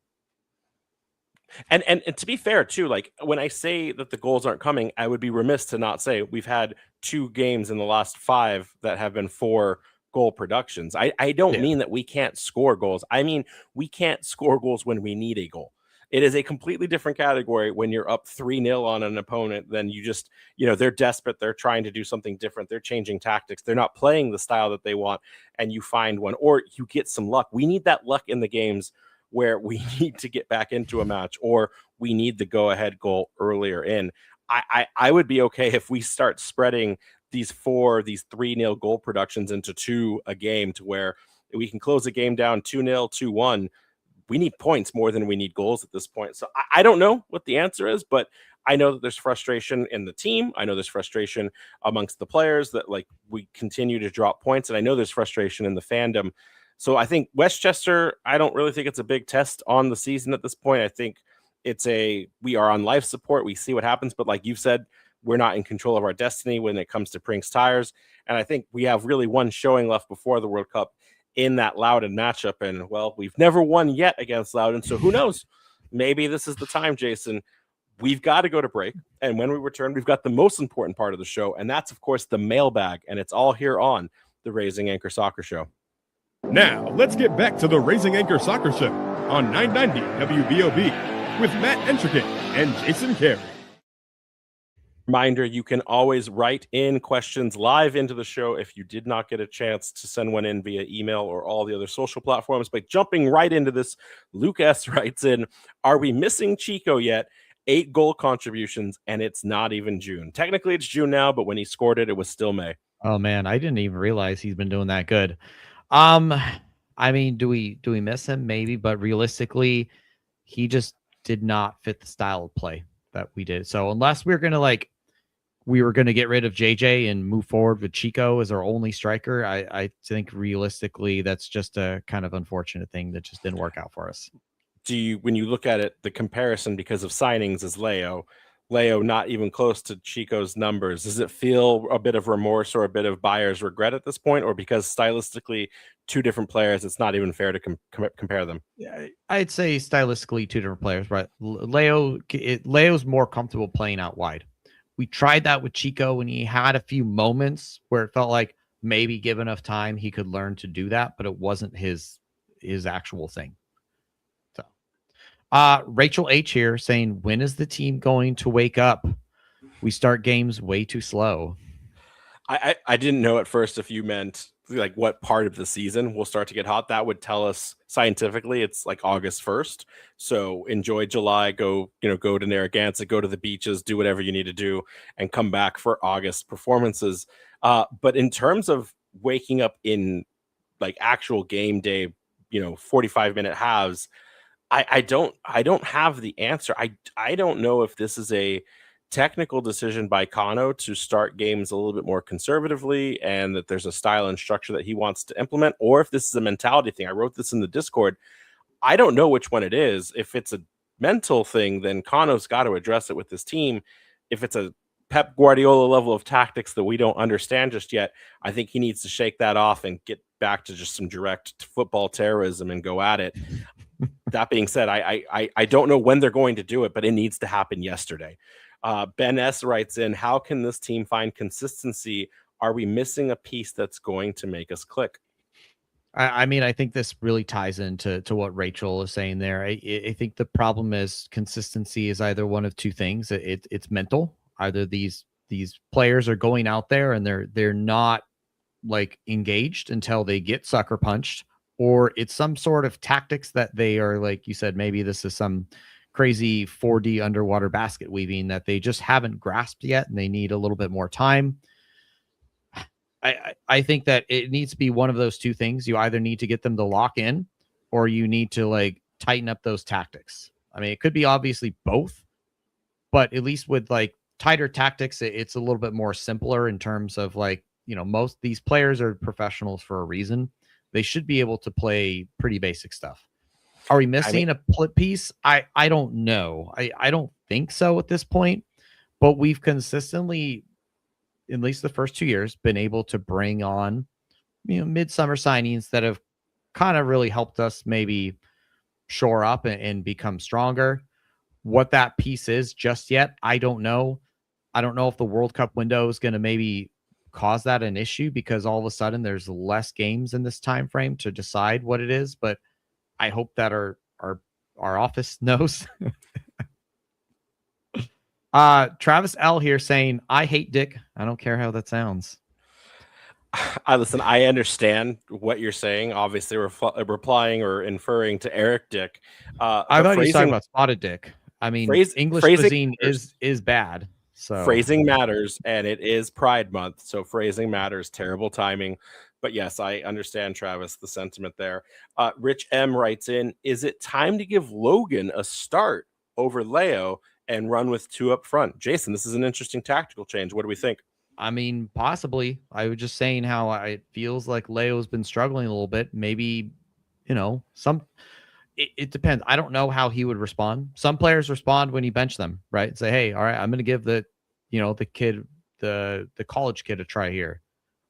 And to be fair too, like when I say that the goals aren't coming, I would be remiss to not say we've had 2 games in the last 5 that have been 4 goal productions. I don't mean that we can't score goals. I mean, we can't score goals when we need a goal. It is a completely different category when you're up 3-0 on an opponent. Then you just, they're desperate. They're trying to do something different. They're changing tactics. They're not playing the style that they want. And you find one, or you get some luck. We need that luck in the games where we need to get back into a match, or we need the go-ahead goal earlier in. I would be okay if we start spreading these 3-0 goal productions into 2 a game, to where we can close the game down 2-0, 2-1. We need points more than we need goals at this point. So I don't know what the answer is, but I know that there's frustration in the team. I know there's frustration amongst the players that we continue to drop points. And I know there's frustration in the fandom. So I think Westchester, I don't really think it's a big test on the season at this point. I think we are on life support. We see what happens. But like you've said, we're not in control of our destiny when it comes to Prinks Tires. And I think we have really one showing left before the World Cup in that Loudoun matchup. And well, we've never won yet against Loudoun. So who knows? Maybe this is the time, Jason. We've got to go to break. And when we return, we've got the most important part of the show. And that's, of course, the mailbag. And it's all here on the Raising Anchor Soccer Show. Now, let's get back to the Raising Anchor Soccer Show on 990 WBOB with Matt Entrican and Jason Carey. Reminder, you can always write in questions live into the show if you did not get a chance to send one in via email or all the other social platforms. But jumping right into this, Luke S. writes in, are we missing Chico yet? 8 goal contributions, and it's not even June. Technically, it's June now, but when he scored it, it was still May. Oh, man, I didn't even realize he's been doing that good. I mean, do we miss him? Maybe, but realistically, he just did not fit the style of play that we did. So unless we were going to get rid of JJ and move forward with Chico as our only striker, I think realistically that's just a kind of unfortunate thing that just didn't work out for us. When you look at it, the comparison because of signings is Leo not even close to Chico's numbers. Does it feel a bit of remorse or a bit of buyer's regret at this point, or because stylistically 2 different players, it's not even fair to compare them? Yeah, I'd say stylistically 2 different players, right? Leo's more comfortable playing out wide. We tried that with Chico, and he had a few moments where it felt like maybe give enough time he could learn to do that, but it wasn't his actual thing. So, Rachel H here saying, when is the team going to wake up? We start games way too slow. I didn't know at first if you meant like what part of the season will start to get hot. That would tell us scientifically it's like August 1st. So enjoy July, go to Narragansett, go to the beaches, do whatever you need to do, and come back for August performances. But in terms of waking up in like actual game day, 45-minute halves, I don't have the answer. I don't know if this is a technical decision by Kano to start games a little bit more conservatively and that there's a style and structure that he wants to implement, or if this is a mentality thing. I wrote this in the Discord. I don't know which one it is. If it's a mental thing, then Kano's got to address it with this team. If it's a Pep Guardiola level of tactics that we don't understand just yet, I think he needs to shake that off and get back to just some direct football terrorism and go at it. That being said, I don't know when they're going to do it, but it needs to happen yesterday. Ben S. writes in, how can this team find consistency? Are we missing a piece that's going to make us click? I mean, I think this really ties into what Rachel is saying there. I think the problem is consistency is either one of two things. It's mental. Either these players are going out there and they're not like engaged until they get sucker punched, or it's some sort of tactics that they are, like you said, maybe this is some crazy 4D underwater basket weaving that they just haven't grasped yet and they need a little bit more time. I think that it needs to be one of those two things. You either need to get them to lock in or you need to like tighten up those tactics. I mean, it could be obviously both, but at least with like tighter tactics, it's a little bit more simpler in terms of like, you know, most these players are professionals for a reason. They should be able to play pretty basic stuff. Are we missing a piece? I don't know. I don't think so at this point, but we've consistently, at least the first 2 years, been able to bring on, you know, midsummer signings that have kind of really helped us maybe shore up and become stronger. What that piece is just yet, I don't know. I don't know if the World Cup window is going to maybe cause that an issue because all of a sudden there's less games in this time frame to decide what it is. But I hope that our office knows. Travis L here saying, I hate Dick. I don't care how that sounds. Listen, I understand what you're saying. Obviously, replying or inferring to Eric Dick. I thought you were talking about Spotted Dick. I mean, English cuisine is bad. So phrasing matters, and it is Pride Month, so phrasing matters. Terrible timing. But yes, I understand, Travis, the sentiment there. Rich M writes in, is it time to give Logan a start over Leo and run with two up front? Jason, this is an interesting tactical change. What do we think? I mean, possibly. I was just saying how it feels like Leo's been struggling a little bit. Maybe, you know, it depends. I don't know how he would respond. Some players respond when you bench them, right? Say, hey, all right, I'm going to give the kid, the college kid a try here,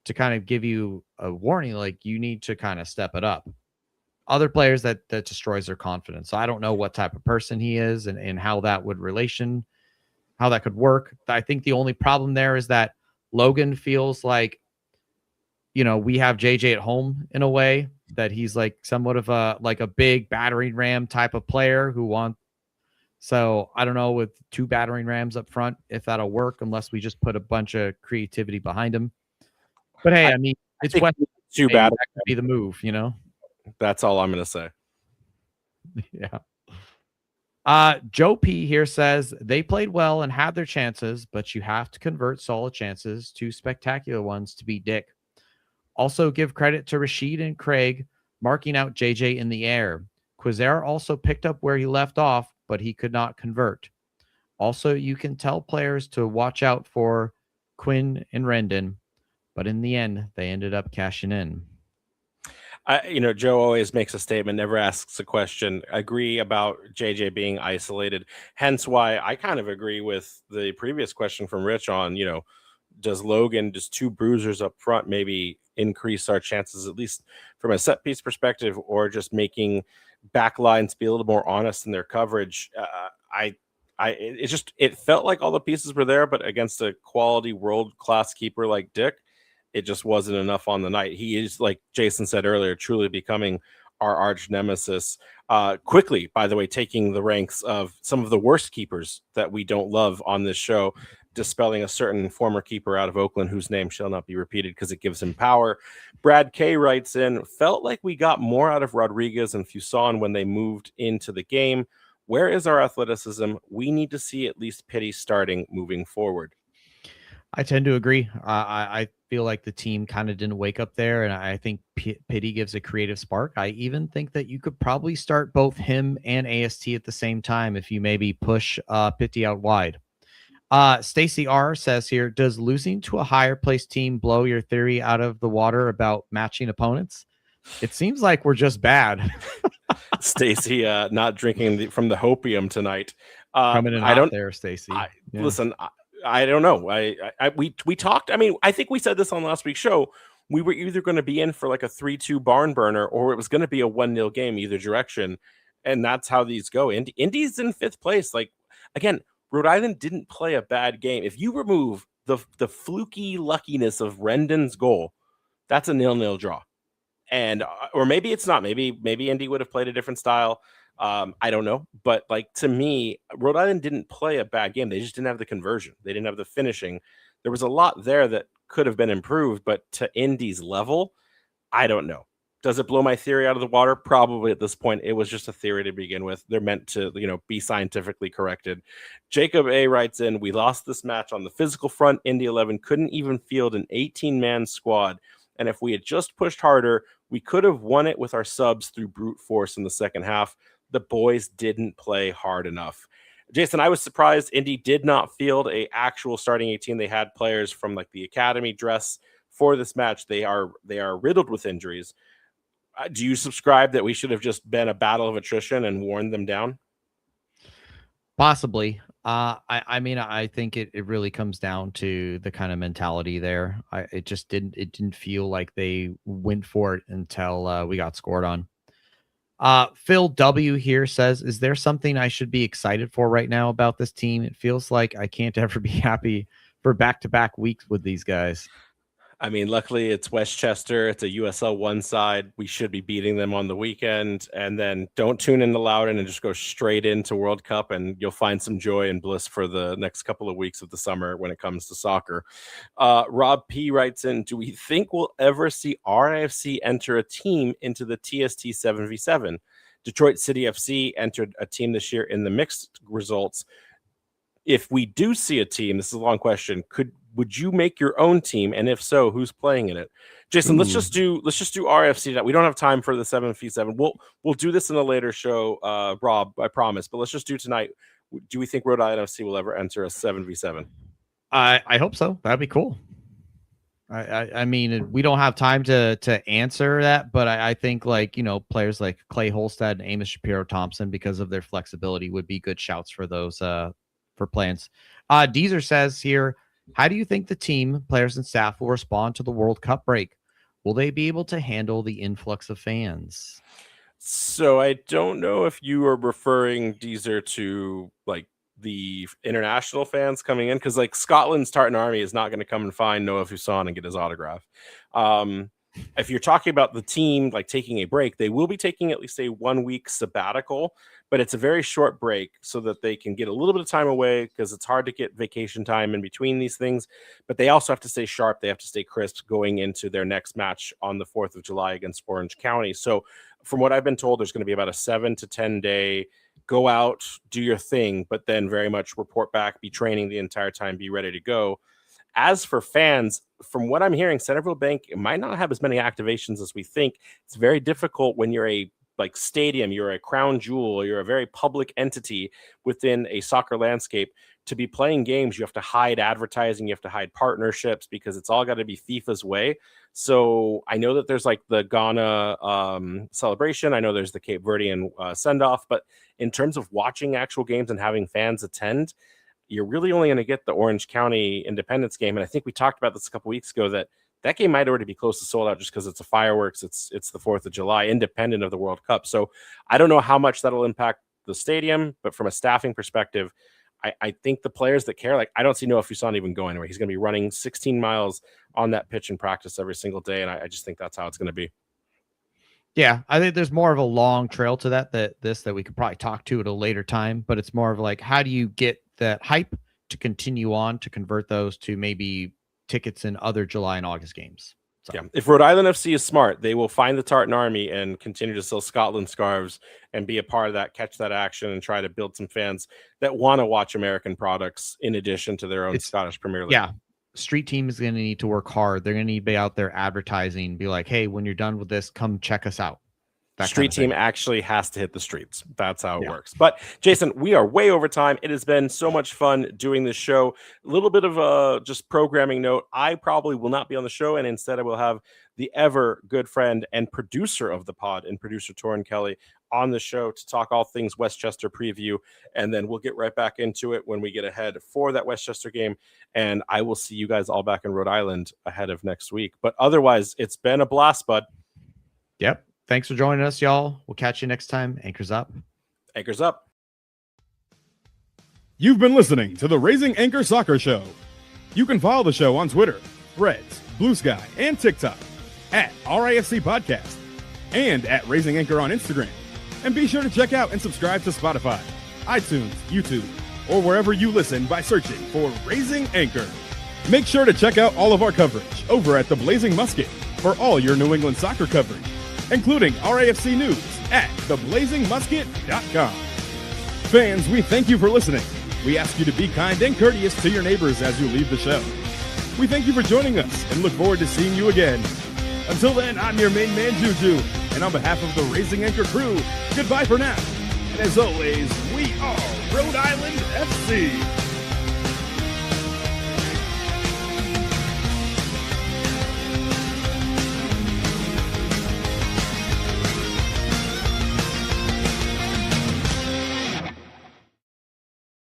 to kind of give you a warning, like you need to kind of step it up. Other players that destroys their confidence. So I don't know what type of person he is and how that would how that could work. I think the only problem there is that Logan feels like, you know, we have JJ at home in a way that he's like somewhat of a big battering ram type of player who wants. So I don't know with two battering rams up front if that'll work unless we just put a bunch of creativity behind him. But hey, I mean, it's West. Too bad. That could be the move, you know. That's all I'm going to say. Yeah. Joe P here says they played well and had their chances, but you have to convert solid chances to spectacular ones to beat Dick. Also give credit to Rashid and Craig marking out JJ in the air. Quizera also picked up where he left off, but he could not convert. Also, you can tell players to watch out for Quinn and Rendon, but in the end, they ended up cashing in. Joe always makes a statement, never asks a question. Agree about JJ being isolated. Hence why I kind of agree with the previous question from Rich on, you know, does Logan, just two bruisers up front, maybe increase our chances, at least from a set piece perspective, or just making back lines be a little more honest in their coverage? It felt like all the pieces were there, but against a quality world-class keeper like Dick, it just wasn't enough on the night. He is, like Jason said earlier, truly becoming our arch nemesis. Quickly, by the way, taking the ranks of some of the worst keepers that we don't love on this show, dispelling a certain former keeper out of Oakland whose name shall not be repeated because it gives him power. Brad K writes in, felt like we got more out of Rodriguez and Fuson when they moved into the game. Where is our athleticism? We need to see at least Pitty starting moving forward. I tend to agree. I feel like the team kind of didn't wake up there, and I think Pitty gives a creative spark. I even think that you could probably start both him and AST at the same time if you maybe push Pitty out wide. Stacy R says here, does losing to a higher placed team blow your theory out of the water about matching opponents? It seems like we're just bad. Stacy, not drinking from the hopium tonight. Coming in hot there, Stacy. Listen, I don't know. We talked. I mean, I think we said this on last week's show. We were either going to be in for like a 3-2 barn burner, or it was going to be a 1-0 game either direction, and that's how these go. Indy's in 5th place. Like, again, Rhode Island didn't play a bad game. If you remove the fluky luckiness of Rendon's goal, that's a 0-0 draw. And or maybe it's not. Maybe Indy would have played a different style. I don't know. But like, to me, Rhode Island didn't play a bad game. They just didn't have the conversion. They didn't have the finishing. There was a lot there that could have been improved, but to Indy's level, I don't know. Does it blow my theory out of the water? Probably at this point. It was just a theory to begin with. They're meant to, be scientifically corrected. Jacob A writes in, we lost this match on the physical front. Indy 11 couldn't even field an 18-man squad. And if we had just pushed harder, we could have won it with our subs through brute force in the second half. The boys didn't play hard enough. Jason, I was surprised Indy did not field a actual starting 18. They had players from like the academy dress for this match. They are riddled with injuries. Do you subscribe that we should have just been a battle of attrition and worn them down? Possibly. I mean, I think it really comes down to the kind of mentality there. It didn't feel like they went for it until we got scored on. Phil W here says, is there something I should be excited for right now about this team? It feels like I can't ever be happy for back-to-back weeks with these guys. I mean, luckily it's Westchester. It's a USL 1 side. We should be beating them on the weekend. And then don't tune into Loudoun and just go straight into World Cup, and you'll find some joy and bliss for the next couple of weeks of the summer when it comes to soccer. Rob P writes in, do we think we'll ever see RIFC enter a team into the TST 7v7? Detroit City FC entered a team this year in the mixed results. If we do see a team, this is a long question, would you make your own team? And if so, who's playing in it? Jason, let's just do RFC. We don't have time for the 7v7. We'll do this in a later show, Rob, I promise. But let's just do tonight. Do we think Rhode Island FC will ever enter a 7v7? I hope so. That'd be cool. I mean, we don't have time to answer that, but I think players like Clay Holstead and Amos Shapiro-Thompson, because of their flexibility, would be good shouts for those for plans. Deezer says here, how do you think the team, players, and staff will respond to the World Cup break? Will they be able to handle the influx of fans? So I don't know if you are referring, Deezer, to like the international fans coming in, because like Scotland's Tartan Army is not going to come and find Noah Fuson and get his autograph. If you're talking about the team like taking a break, they will be taking at least a 1 week sabbatical, but it's a very short break so that they can get a little bit of time away, because it's hard to get vacation time in between these things. But they also have to stay sharp. They have to stay crisp going into their next match on the 4th of July against Orange County. So from what I've been told, there's going to be about a 7 to 10 day go out, do your thing, but then very much report back, be training the entire time, be ready to go. As for fans, from what I'm hearing, Centerville Bank might not have as many activations as we think. It's very difficult when you're a stadium, you're a crown jewel, you're a very public entity within a soccer landscape. To be playing games, you have to hide advertising, you have to hide partnerships, because it's all got to be FIFA's way. So I know that there's like the Ghana celebration. I know there's the Cape Verdean send-off. But in terms of watching actual games and having fans attend, you're really only going to get the Orange County Independence game. And I think we talked about this a couple weeks ago, that game might already be close to sold out just because it's a fireworks. It's the 4th of July, independent of the World Cup. So I don't know how much that'll impact the stadium, but from a staffing perspective, I think the players that care, I don't see Noah Fuson even going anywhere. He's going to be running 16 miles on that pitch in practice every single day. And I just think that's how it's going to be. Yeah, I think there's more of a long trail to that we could probably talk to at a later time, but it's more of like, how do you get that hype to continue on to convert those to maybe tickets in other July and August games? So. Yeah, if Rhode Island FC is smart, they will find the Tartan Army and continue to sell Scotland scarves and be a part of that, catch that action, and try to build some fans that want to watch American products in addition to their own Scottish Premier League. Yeah, street team is going to need to work hard. They're going to need to be out there advertising, be like, hey, when you're done with this, come check us out. Street team actually has to hit the streets. That's how it works. But Jason, we are way over time. It has been so much fun doing this show. A little bit of a just programming note. I probably will not be on the show, and instead I will have the ever good friend and producer of the pod and producer Torrin Kelly on the show to talk all things Westchester preview. And then we'll get right back into it when we get ahead for that Westchester game. And I will see you guys all back in Rhode Island ahead of next week. But otherwise, it's been a blast, bud. Yep. Thanks for joining us, y'all. We'll catch you next time. Anchors up. Anchors up. You've been listening to the Raising Anchor Soccer Show. You can follow the show on Twitter, Threads, Blue Sky, and TikTok at RIFC Podcast. and at Raising Anchor on Instagram. And be sure to check out and subscribe to Spotify, iTunes, YouTube, or wherever you listen by searching for Raising Anchor. Make sure to check out all of our coverage over at the Blazing Musket for all your New England soccer coverage, including RAFC news at theblazingmusket.com. Fans, we thank you for listening. We ask you to be kind and courteous to your neighbors as you leave the show. We thank you for joining us and look forward to seeing you again. Until then, I'm your main man, Juju, and on behalf of the Raising Anchor crew, goodbye for now. And as always, we are Rhode Island FC.